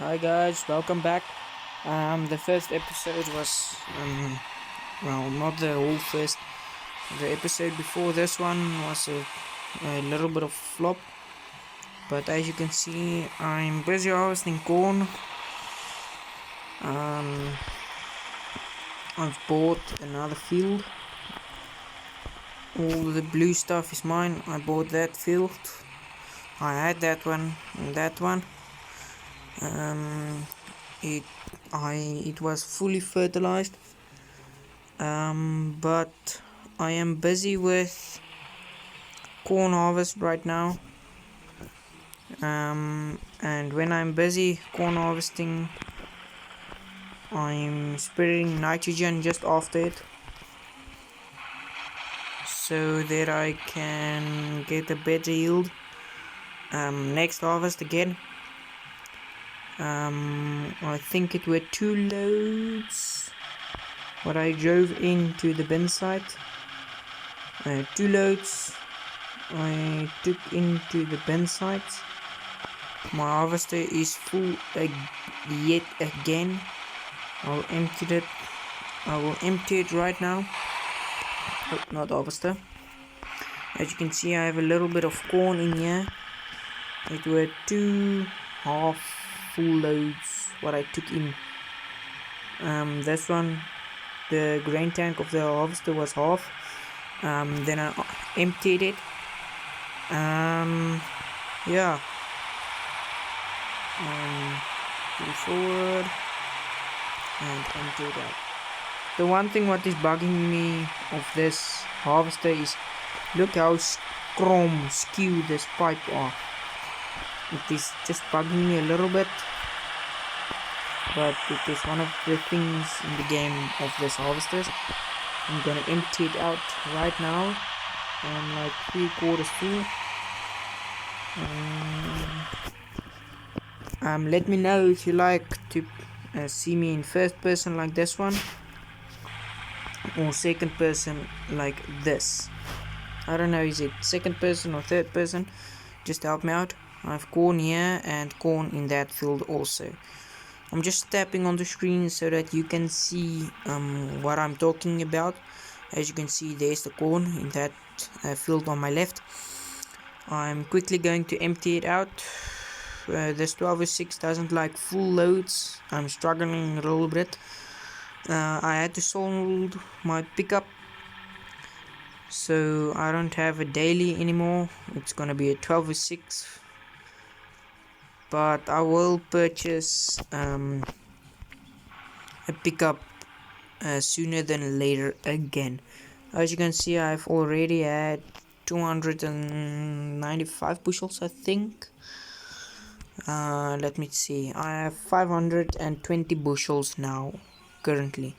Hi guys, welcome back. The first episode was well, not the whole first. The episode before this one was a little bit of flop, but as you can see, I'm busy harvesting corn. I've bought another field. All the blue stuff is mine. I bought that field. I had that one and that one. It was fully fertilized, but I am busy with corn harvest right now, and when I'm busy corn harvesting, I'm spraying nitrogen just after it so that I can get a better yield next harvest again. I think it were 2 loads what I drove into the bin site. 2 loads I took into the bin site. My harvester is full yet again. I will empty it right now. Oh, not harvester. As you can see, I have a little bit of corn in here. It were 2 half full loads what I took in. This one, the grain tank of the harvester was half. Then I emptied it. Yeah. Go forward and empty it out. The one thing what is bugging me of this harvester is look how skew this pipe are. It is just bugging me a little bit, but it is one of the things in the game of this harvesters. I'm gonna empty it out right now. I'm like 3/4 full. Let me know if you like to see me in first person like this one, or second person like this. I don't know, is it second person or third person? Just help me out. I have corn here and corn in that field also. I'm just tapping on the screen so that you can see what I'm talking about. As you can see, there's the corn in that field on my left. I'm quickly going to empty it out. This 1206 doesn't like full loads. I'm struggling a little bit. I had to sold my pickup, so I don't have a daily anymore. It's gonna be a 1206, but I will purchase a pickup sooner than later again. As you can see, I've already had 295 bushels, I think. Let me see, I have 520 bushels now currently.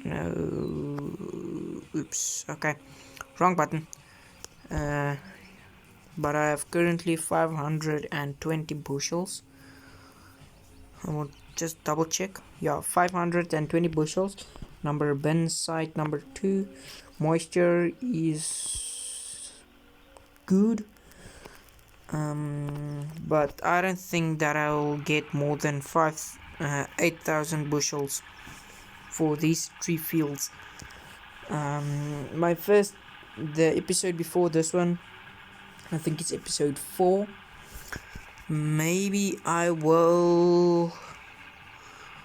No, oops, okay, wrong button. But I have currently 520 bushels. I will just double check. Yeah, 520 bushels. Number bin site number 2. Moisture is good. But I don't think that I will get more than 8,000 bushels for these 3 fields. The episode before this one, I think it's episode 4. Maybe I will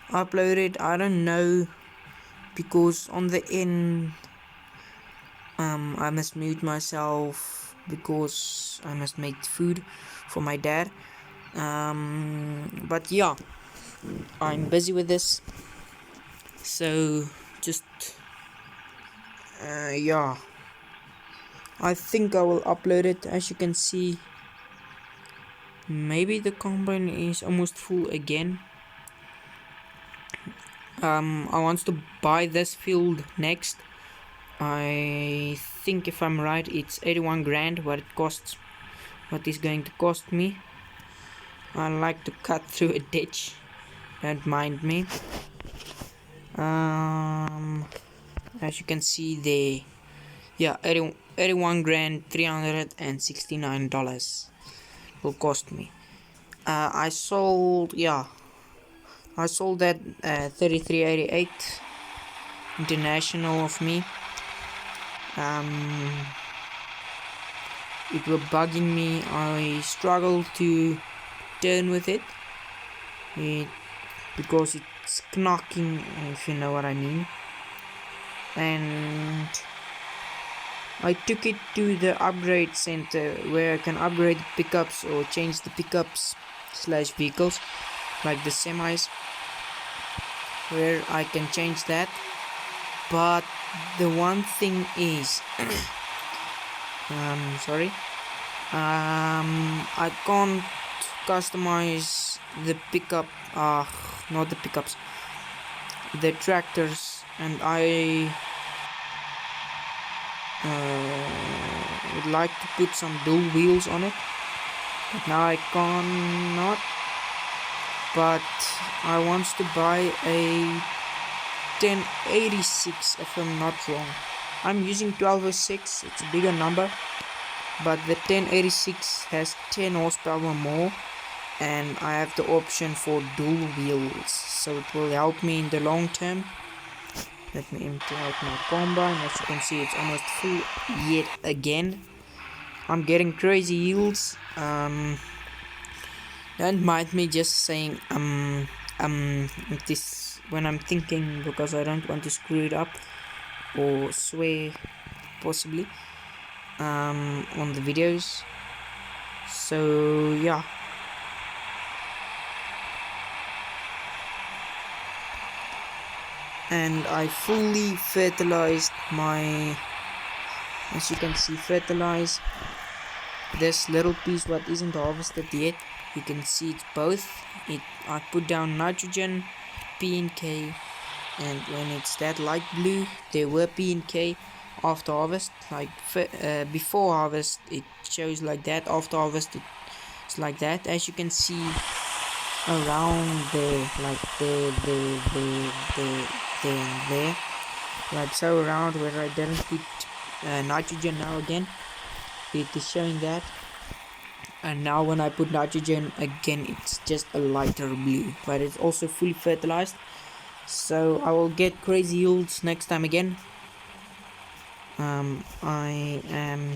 upload it, I don't know, because on the end I must mute myself because I must make food for my dad. But yeah, I'm busy with this, so just yeah, I think I will upload it. As you can see, maybe the combine is almost full again. I want to buy this field next. I think, if I'm right, it's 81 grand what is going to cost me. I like to cut through a ditch, don't mind me. As you can see there, yeah, 81 grand $369 will cost me. I sold that 3388 international of me. It was bugging me. I struggled to turn with it, because it's knocking, if you know what I mean. And I took it to the upgrade center where I can upgrade the pickups or change the pickups / vehicles, like the semis, where I can change that. But the one thing is I can't customize the pickup, not the pickups, the tractors, and I would like to put some dual wheels on it, but now I cannot. But I want to buy a 1086 if I'm not wrong. I'm using 1206, it's a bigger number, but the 1086 has 10 horsepower more, and I have the option for dual wheels, so it will help me in the long term. Let me empty out my combine. As you can see, it's almost full yet again. I'm getting crazy yields. Don't mind me just saying this when I'm thinking, because I don't want to screw it up or swear possibly on the videos. So yeah. And I fully fertilized my, as you can see, fertilize this little piece what isn't harvested yet. You can see it's both. I put down nitrogen, P and K, and when it's that light blue, there were P and K. After harvest, like before harvest, it shows like that. After harvest, it's like that. As you can see around there, like there, like so around where I didn't put nitrogen. Now again, it is showing that. And now when I put nitrogen again, it's just a lighter blue, but it's also fully fertilized, so I will get crazy yields next time again. I am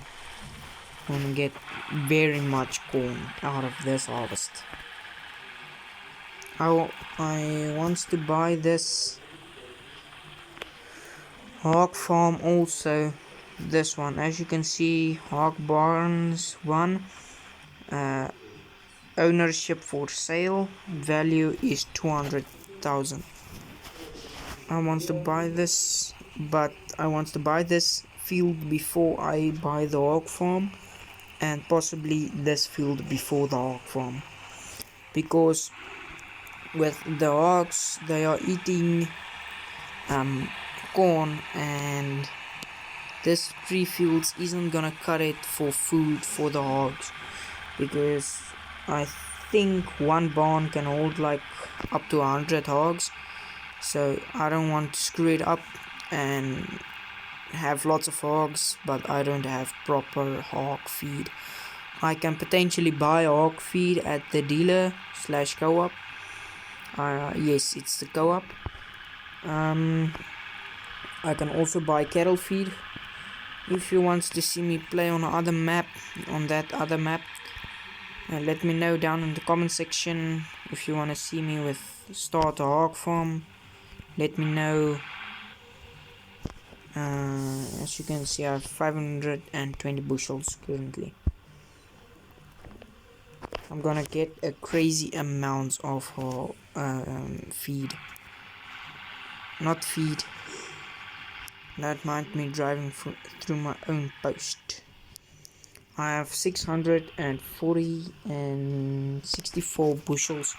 gonna get very much corn out of this harvest. I want to buy this hog farm also, this one. As you can see, hog barns 1, ownership for sale, value is 200,000. I want to buy this, but I want to buy this field before I buy the hog farm, and possibly this field before the hog farm, because with the hogs, they are eating corn, and this 3 fields isn't gonna cut it for food for the hogs, because I think one barn can hold like up to 100 hogs, so I don't want to screw it up and have lots of hogs but I don't have proper hog feed. I can potentially buy hog feed at the dealer / co-op. Yes, it's the co-op. I can also buy cattle feed. If you want to see me play on another map, on that other map, let me know down in the comment section. If you want to see me with start a hog farm, let me know. As you can see, I have 520 bushels currently. I'm gonna get a crazy amount of feed. Not feed. Don't mind me driving through my own post. I have 640 and 64 bushels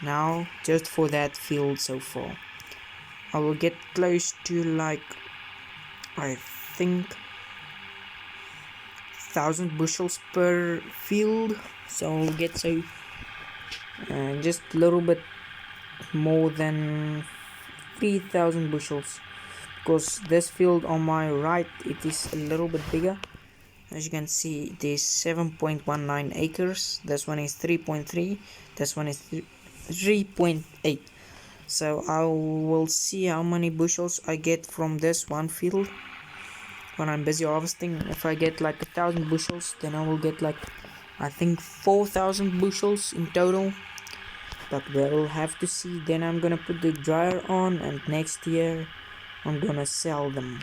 now just for that field so far. I will get close to like, I think, 1,000 bushels per field, so I'll get just a little bit more than 3,000 bushels, because this field on my right, it is a little bit bigger, As you can see, there's 7.19 acres. This one is 3.3. This one is 3.8. So I will see how many bushels I get from this one field when I'm busy harvesting. If I get like 1,000 bushels, then I will get like, I think 4,000 bushels in total. But we'll have to see. Then I'm gonna put the dryer on, and next year I'm gonna sell them.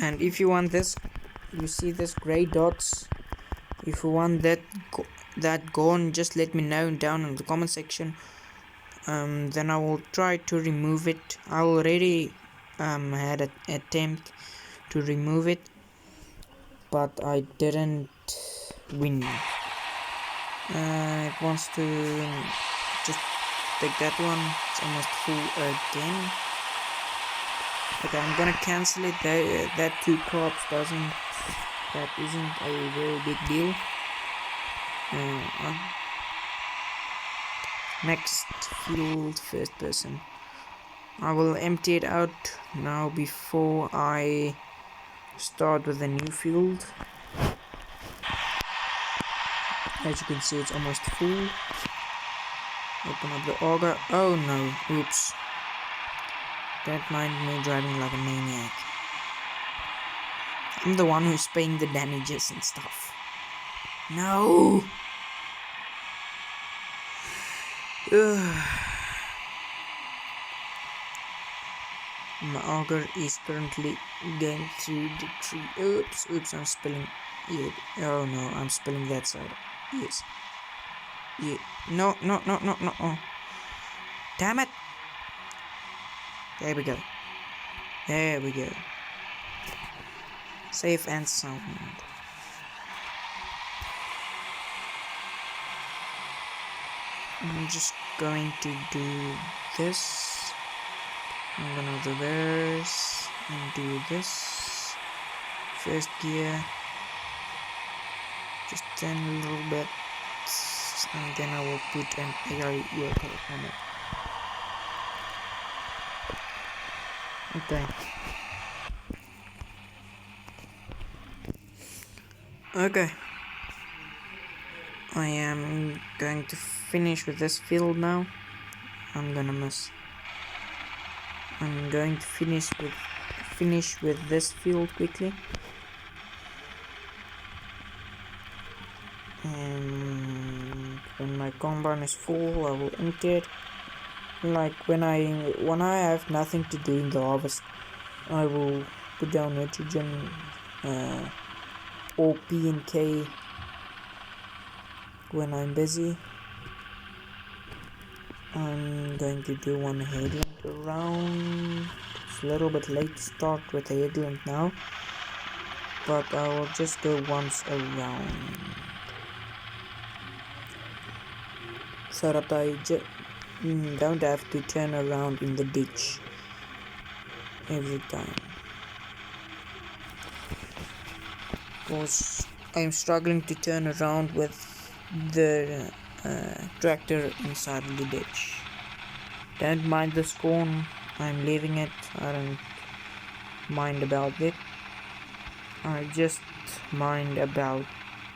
And if you want this, you see this gray dots, if you want that gone, just let me know down in the comment section. Then I will try to remove it. I already had an attempt to remove it, but I didn't win. It wants to just take that one. It's almost full again. Okay, I'm gonna cancel it. That 2 crops that isn't a very big deal. Next field, first person. I will empty it out now before I start with a new field. As you can see, it's almost full. Open up the auger. Oh no, oops. Don't mind me driving like a maniac. I'm the one who's paying the damages and stuff. No! My auger is currently going through the tree. Oops, I'm spilling it. Oh no, I'm spilling that side. Yes. Yeah. No. Oh. Damn it! There we go. Safe and sound. I'm just going to do this. I'm gonna reverse and do this. First gear. Just turn a little bit. And then I will put an AI worker on it. Okay. I am going to finish with this field now. I'm going to finish with this field quickly. And when my combine is full, I will empty it. Like when I have nothing to do in the harvest, I will put down nitrogen or P and K when I'm busy. I'm going to do one headland around. It's a little bit late to start with the headland now, but I will just go once around so that I don't have to turn around in the ditch every time, because I'm struggling to turn around with the tractor inside the ditch. Don't mind the corn, I'm leaving it. I don't mind about it. I just mind about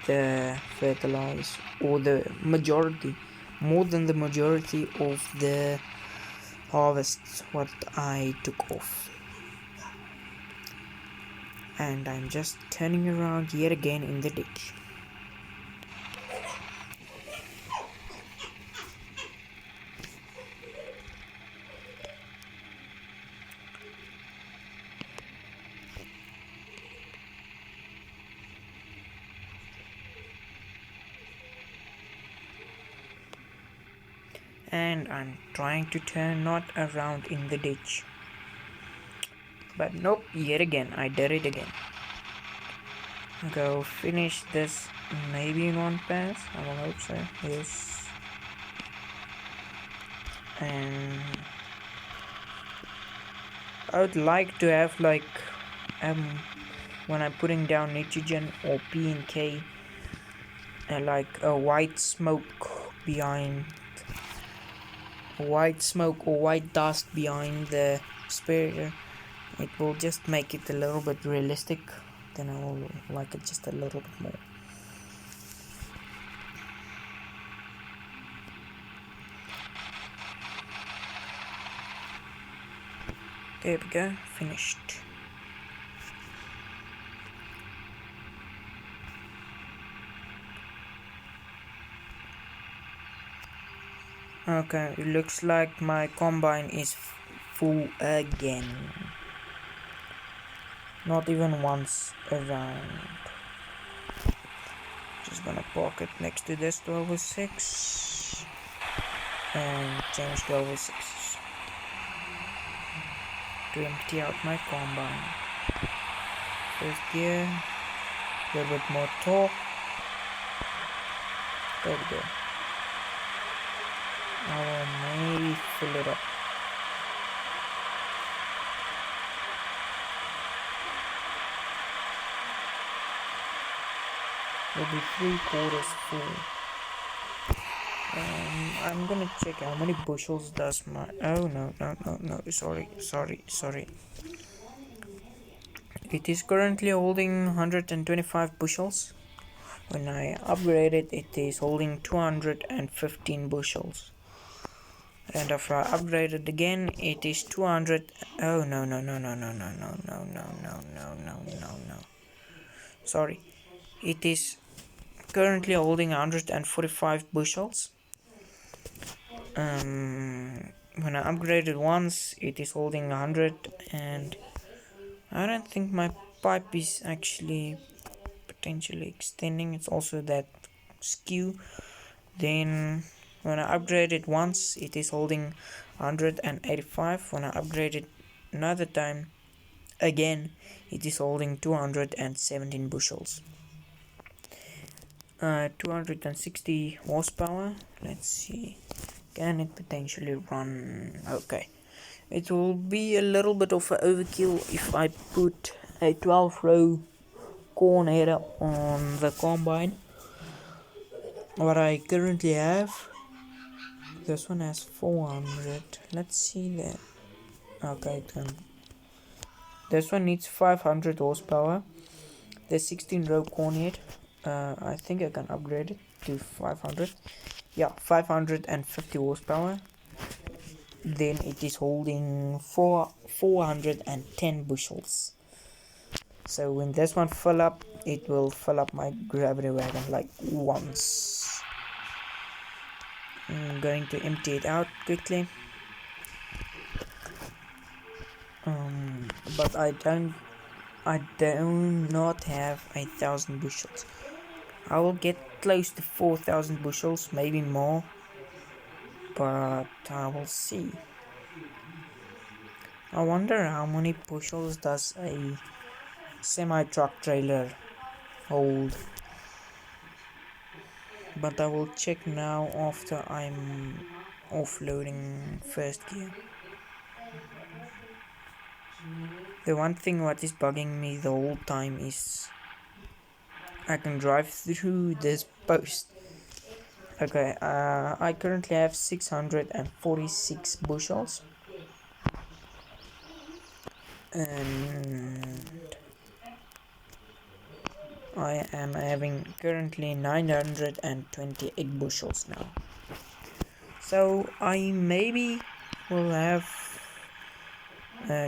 the fertilizer, or the majority, more than the majority of the harvests what I took off. And I'm just turning around yet again in the ditch. And I'm trying to turn not around in the ditch, but nope, yet again I did it again. Go finish this maybe in one pass, I will hope so. Yes. And I would like to have like when I'm putting down nitrogen or P and K, like a white smoke behind, white smoke or white dust behind the spear. It will just make it a little bit realistic. Then I will like it just a little bit more. There we go, finished. Okay, it looks like my combine is full again. Not even once around. Just gonna park it next to this 1206 and change the 1206 to empty out my combine. First gear, a little bit more torque. There we go. I will maybe fill it up. Will be 3/4 full. I'm gonna check how many bushels does my, oh no, sorry. It is currently holding 125 bushels. When I upgrade it, it is holding 215 bushels. And if I upgrade it again, it is 200. Oh no. Sorry. It is currently holding 145 bushels. When I upgrade it once, it is holding 100, and I don't think my pipe is actually potentially extending. It's also that skew. Then when I upgrade it once, it is holding 185. When I upgrade it another time, again, it is holding 217 bushels. 260 horsepower. Let's see, can it potentially run? Okay, it will be a little bit of an overkill if I put a 12-row corn header on the combine. What I currently have, this one has 400. Let's see that. Okay, this one needs 500 horsepower. The 16-row corn head, I think I can upgrade it to 500. Yeah, 550 horsepower. Then it is holding 410 bushels. So when this one fill up, it will fill up my gravity wagon like once. I'm going to empty it out quickly. But I do not have 1,000 bushels. I will get close to 4,000 bushels, maybe more, but I will see. I wonder how many bushels does a semi-truck trailer hold, but I will check now after I'm offloading first gear. The one thing what is bugging me the whole time is I can drive through this post. Okay, I currently have 646 bushels, and I am having currently 928 bushels now. So I maybe will have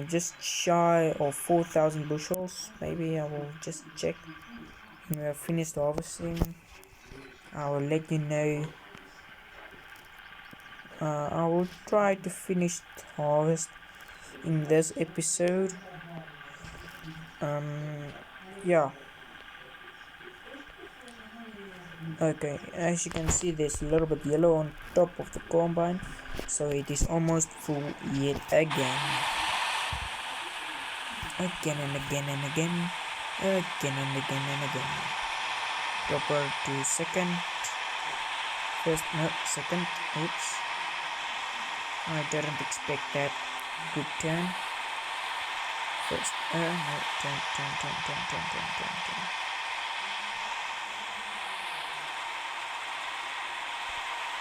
just shy of 4,000 bushels. Maybe I will just check when we have finished harvesting. I will let you know. I will try to finish harvest in this episode. Yeah. Okay, as you can see, there's a little bit yellow on top of the combine, so it is almost full yet again. Again and again and again. Again and again and again. Proper to second. First, no, second. Oops. I didn't expect that. Good turn. First, no, turn.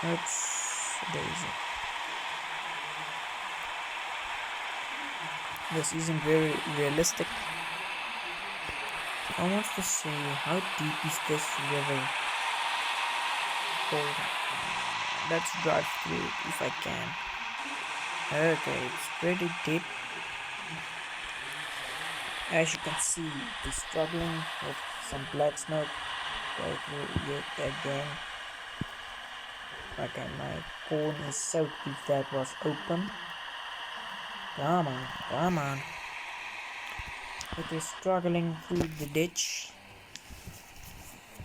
Oops, daisy. This isn't very realistic. I want to say, how deep is this river? Hold on. Let's drive through it if I can. Okay, it's pretty deep. As you can see, he's struggling with some black smoke. Go through it again. Okay, my corn is soaked if that was open. Come on, come on. It is struggling through the ditch.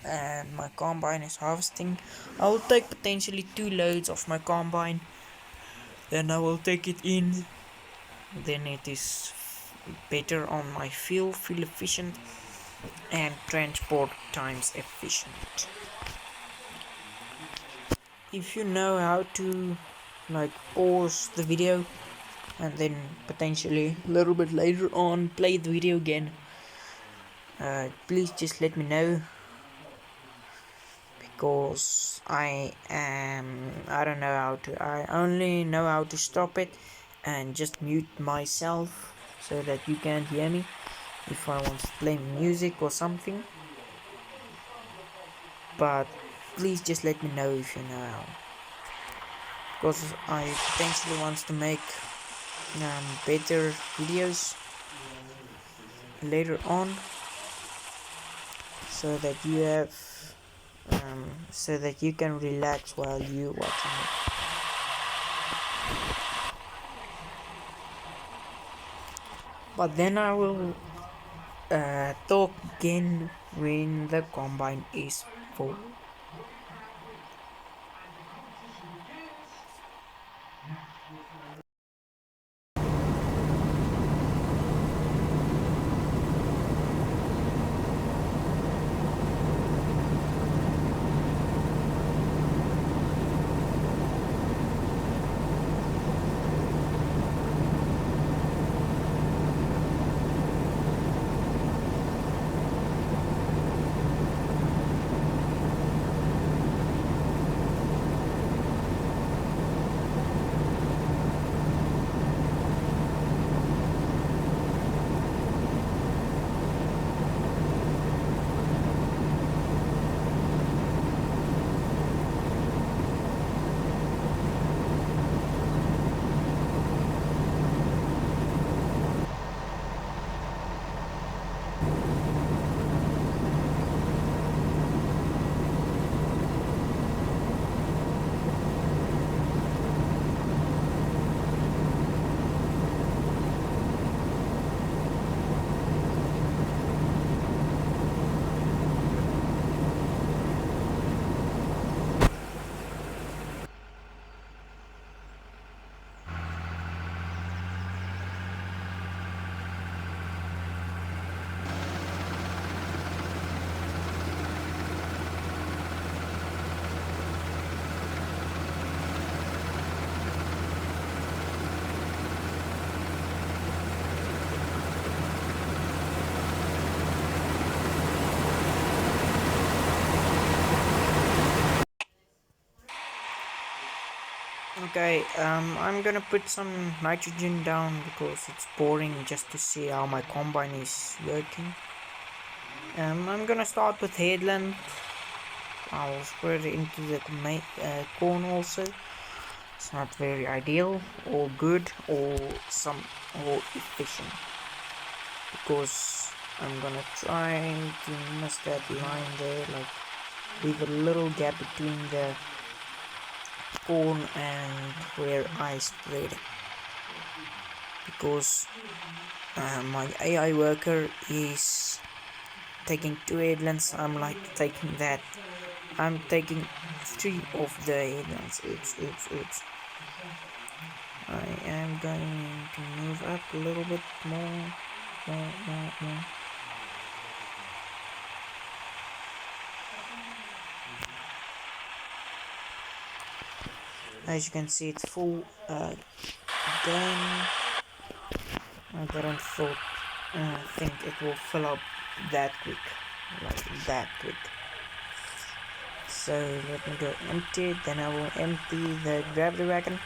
And my combine is harvesting. I will take potentially 2 loads of my combine. Then I will take it in. Then it is better on my fuel efficient, and transport times efficient. If you know how to like pause the video and then potentially a little bit later on play the video again, please just let me know, because I don't know how to. I only know how to stop it and just mute myself so that you can't hear me if I want to play music or something. But please just let me know if you know how, because I potentially want to make better videos later on, so that you have so that you can relax while you watching it. But then I will talk again when the combine is full. Okay, I'm gonna put some nitrogen down because it's boring just to see how my combine is working. I'm gonna start with headland. I'll spread it into the corn also. It's not very ideal or good or efficient, because I'm gonna try to miss that line there, like leave a little gap between the corn and where I spread it, because my AI worker is taking 2 headlands. I'm taking 3 of the headlands. Oops. I am going to move up a little bit more. As you can see, it's full again. I didn't think it will fill up that quick, like that quick. So let me go empty, then I will empty the gravity wagon,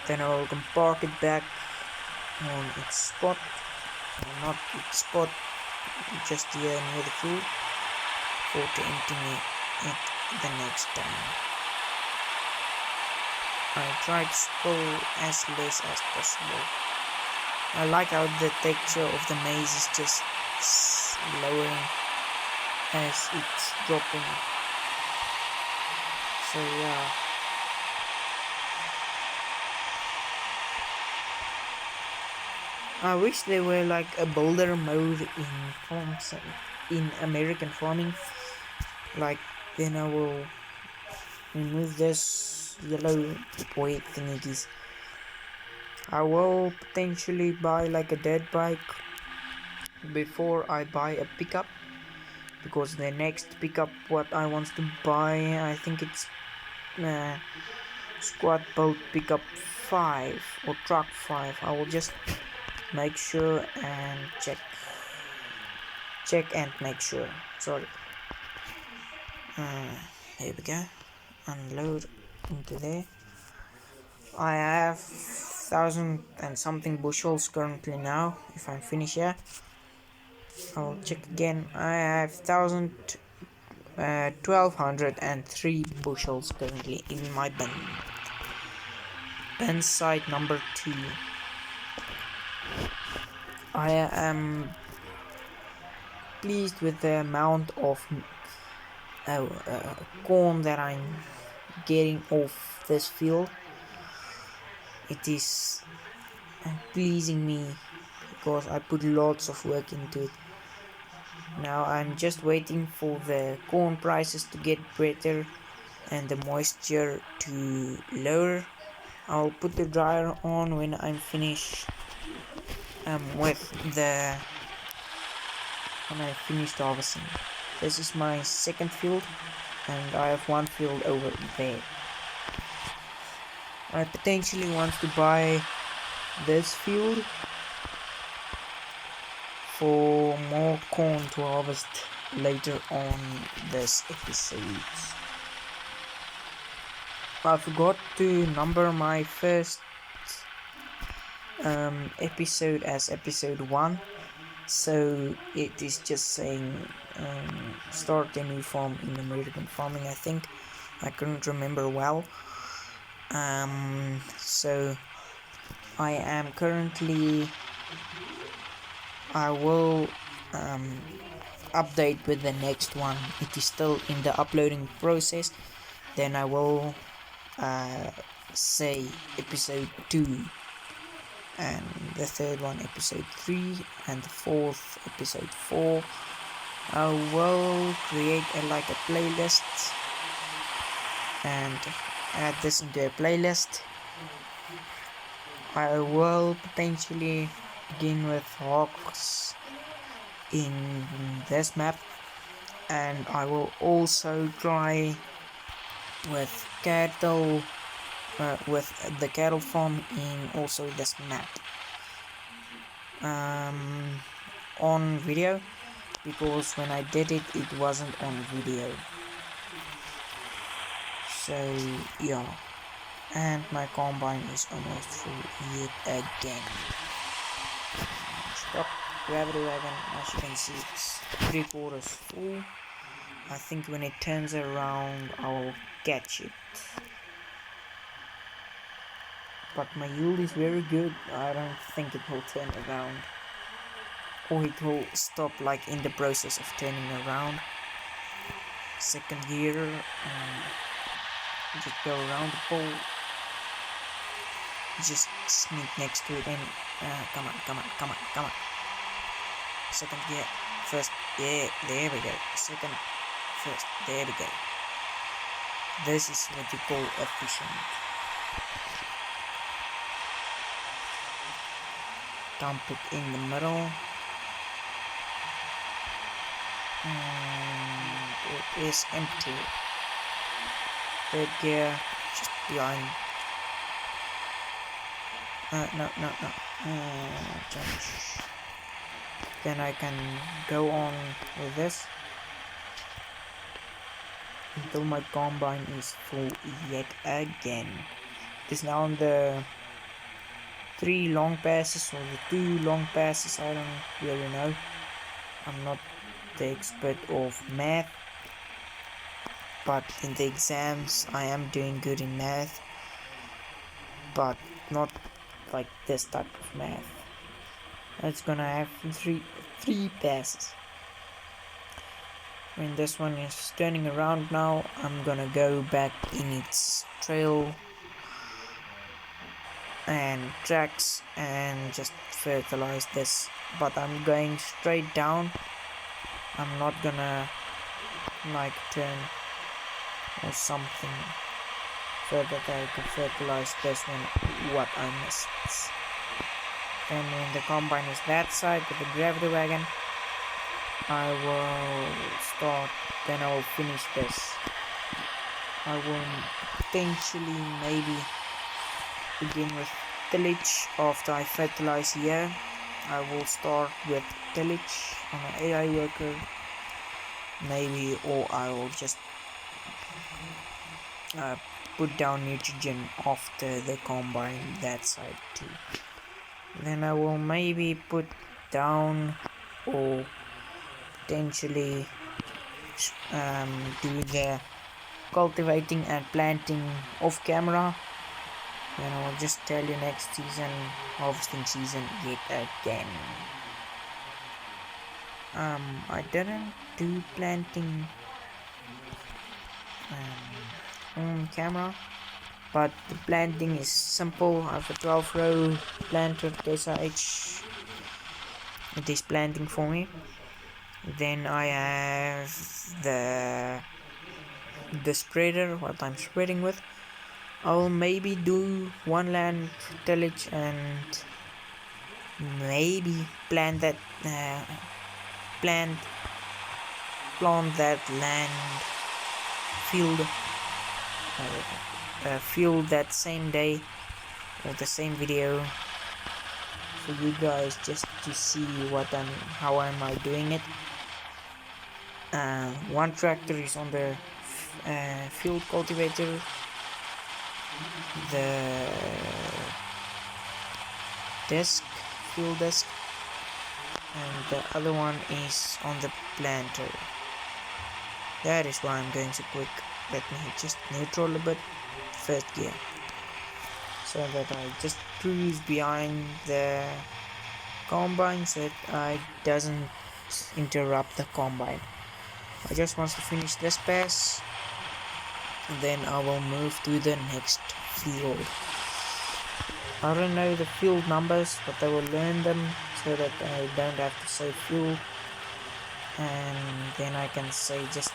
then I will park it back on its spot, not its spot, just here near the fuel, for to empty it the next time. I try to spill as less as possible. I like how the texture of the maze is just lowering as it's dropping. So yeah. I wish there were like a builder mode in American farming. Like then I will remove this yellow boy thingies. I will potentially buy like a dirt bike before I buy a pickup, because the next pickup what I want to buy, I think it's squad boat pickup 5 or truck 5. I will just make sure and check and make sure. Sorry. Here we go. Unload into there. I have 1,000 and something bushels currently now. If I'm finished here, I'll check again. I have 1,203 bushels currently in my bin. Bin site number 2. I am pleased with the amount of corn that I'm getting off this field. It is pleasing me because I put lots of work into it. Now I'm just waiting for the corn prices to get better and the moisture to lower. I'll put the dryer on when I'm finished when I finished harvesting. This is my second field and I have one field over there. I potentially want to buy this field for more corn to harvest later on this episode. I forgot to number my first episode as episode 1, so it is just saying start a new farm in American farming, I think. I couldn't remember well. So I am currently, I will update with the next one. It is still in the uploading process. Then I will say episode 2, and the third one episode 3, and the fourth episode 4. I will create like a playlist and add this into a playlist. I will potentially begin with hogs in this map, and I will also try with cattle with the cattle farm in also this map on video, because when I did it, it wasn't on video. So yeah, and my combine is almost full yet again. Stop gravity wagon, as you can see it's 3/4 full. I think when it turns around I'll catch it, but my yield is very good. I don't think it will turn around, or it will stop like in the process of turning around. Second gear, just go around the pole, just sneak next to it and come on. Second gear, first, yeah, there we go. Second, first, there we go. This is what you call efficient. Dump it in the middle. And it is empty. Third gear, just behind. No. Change. Then I can go on with this. until my combine is full yet again. It is now on the 3 long passes or the 2 long passes, I don't really know. I'm not the expert of math, but in the exams I am doing good in math, but not like this type of math. It's gonna have three passes. When this one is turning around now, I'm gonna go back in its trail and tracks and just fertilize this, but I'm going straight down. I'm not gonna like turn or something so that I can fertilize this one what I missed. And when the combine is that side with the gravity wagon, I will start, then I will finish this. I will potentially maybe begin with tillage after I fertilize here. I will start with tillage on an AI worker maybe, or I will just put down nitrogen after the combine that side too. Then I will maybe put down or potentially do the cultivating and planting off camera. Then I will just tell you next season, harvesting season yet again. I didn't do planting on camera, but the planting is simple. I have a 12 row planter SRH. It is planting for me. Then I have the spreader, what I'm spreading with. I will maybe do one land tillage and maybe plant that land field that same day or the same video for you guys, just to see how am I doing it. One tractor is on the field cultivator, the field desk, and the other one is on the planter. That is why I'm going so quick. Let me just neutral a bit, first gear, so that I just cruise behind the combine so that I doesn't interrupt the combine. I just want to finish this pass, and then I will move to the next field. I don't know the field numbers, but I will learn them so that I don't have to say field, and then I can say just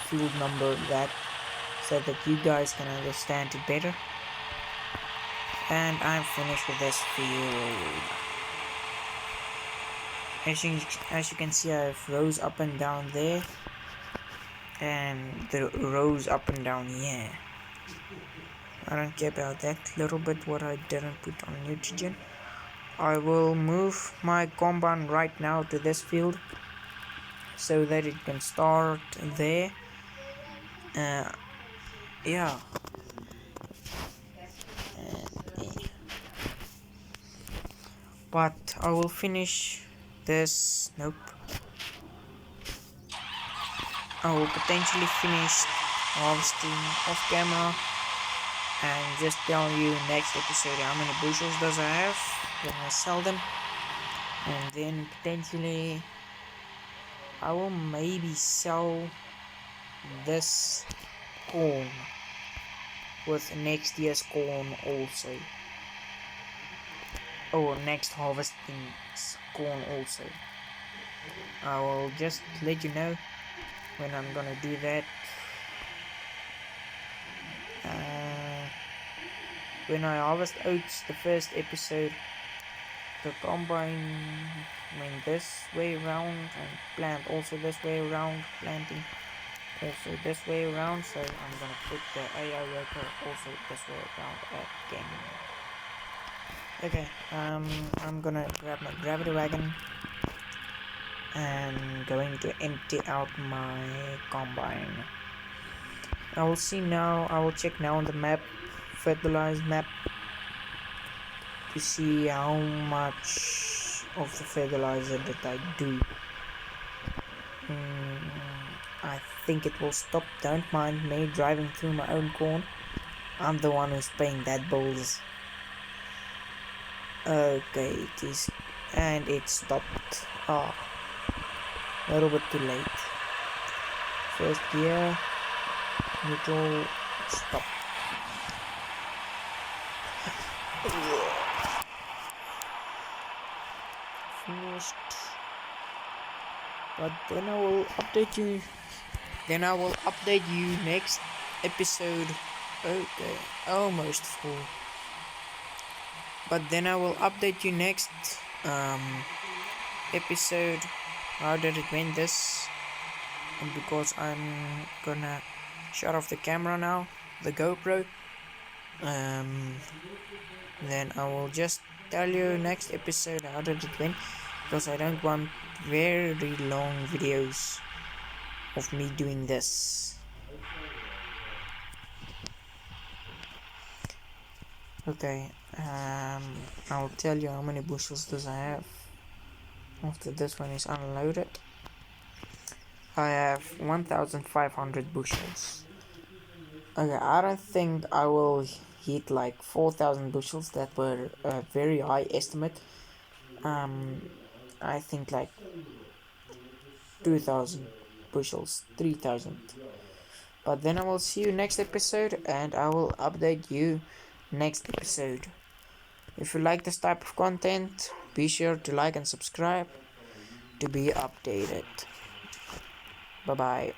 field number that, so that you guys can understand it better. And I'm finished with this field. As you can see, I have rows up and down there, and the rows up and down here. I don't care about that little bit what I didn't put on nitrogen. I will move my combine right now to this field so that it can start there. Yeah. But I will finish this. Nope. I will potentially finish harvesting off camera and just tell you next episode how many bushels does I have when I sell them, and then potentially I will maybe sell this corn with next year's corn also, or next harvesting corn also. I will just let you know when I'm gonna do that. When I harvest oats, the first episode, the combine went this way around, and plant also this way around, planting also this way around, so I'm gonna put the AI worker also this way around again. Okay, I'm gonna grab my gravity wagon and going to empty out my combine. I will see now. I will check now on the map, fertilized map, to see how much of the fertilizer that I do. I think it will stop. Don't mind me driving through my own corn. I'm the one who's paying that bills. Okay, it is, and it stopped. Ah, a little bit too late. First gear, neutral, stop. Finished. But then I will update you. Then I will update you next episode. Okay, almost full. But then I will update you next episode. How did it went this? And because I'm gonna shut off the camera now, the GoPro. Then I will just tell you next episode how did it went, because I don't want very long videos of me doing this. Okay, I'll tell you how many bushels does I have after this one is unloaded. I have 1,500 bushels. Okay, I don't think I will hit like 4,000 bushels. That were a very high estimate. I think like 2,000 bushels, 3,000. But then I will see you next episode, and I will update you next episode. If you like this type of content, be sure to like and subscribe to be updated. Bye bye.